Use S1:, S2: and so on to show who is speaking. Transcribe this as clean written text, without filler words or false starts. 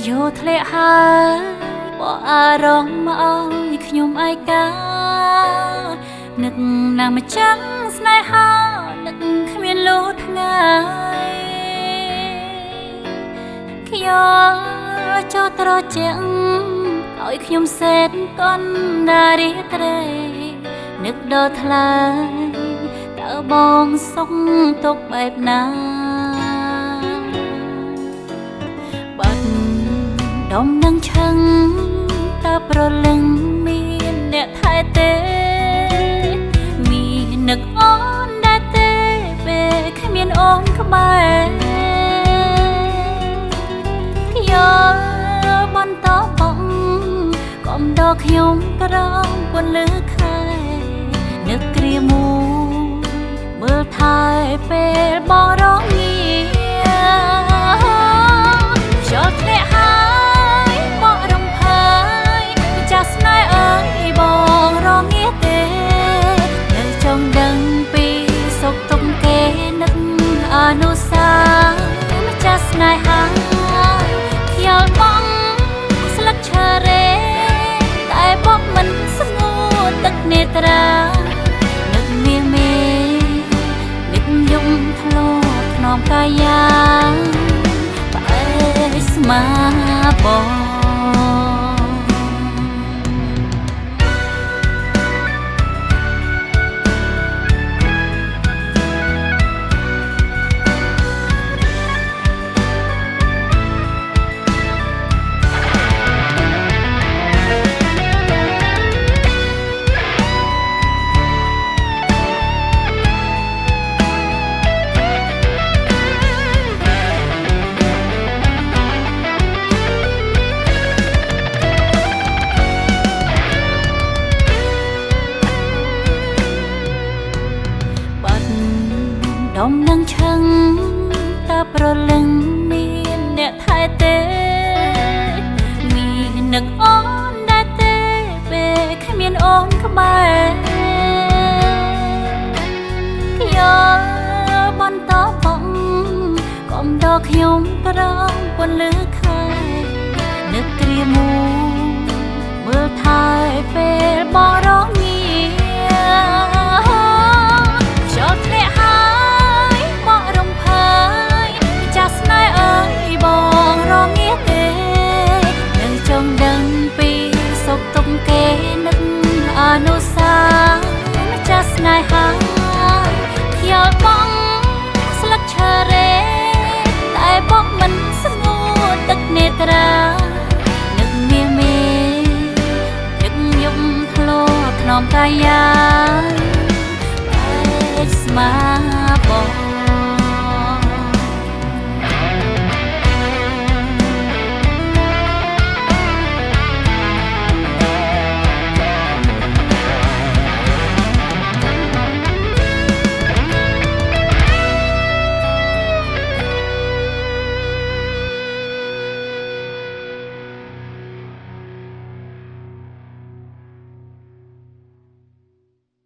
S1: យោធ្លាក់ហើយបកអារម្មណ៍មកឲ្យខ្ញុំឯកានឹកណាស់ម្ចាំងស្នេហានឹកគ្មានលូតថ្ងៃខ្យល់ចូលត្រជាក់ឲ្យខ្ញុំសេតកនដារីត្រេនឹកដល់ថ្លៃតើបងសុខទុកបែបណាបាត់ដុំនឹងឆឹងតើប្រលឹងមានអ្នកថែទេមាននឹកអូនដែរទេពេលគ្មានអូនក្បែរខ្យល់បន្តបងកុំដល់ខ្ញុំក្រោមពន្លឺខែនឹកគ្រាមួយមើលថែពេលបងរងាខ្យល់ធ្លាក់ហើយបករំភើយម្ចាស់ស្នេហ៍អើយបងរងាទេនៅចង់ដឹងពីសុខទុក្ខគេនឹកអនុសាម្ចាស់ស្នេហាខ្យល់បងស្លឹកឈើរេតែបបមិនស្ងួតទឹកនេត្រានឹកមាសមេនឹកយំធ្លាប់ថ្នមកាយាផ្អែកស្មាបងដុំនឹងឆឹងតើប្រលឹងមានអ្នកថែទេមាននឹកអូនដែរទេពេលគ្មានអូនក្បែរខ្យល់បន្តបងកុំដល់ខ្ញុំក្រោមពន្លឺខែនឹកគ្រាមួយមើលថែពេលបងរង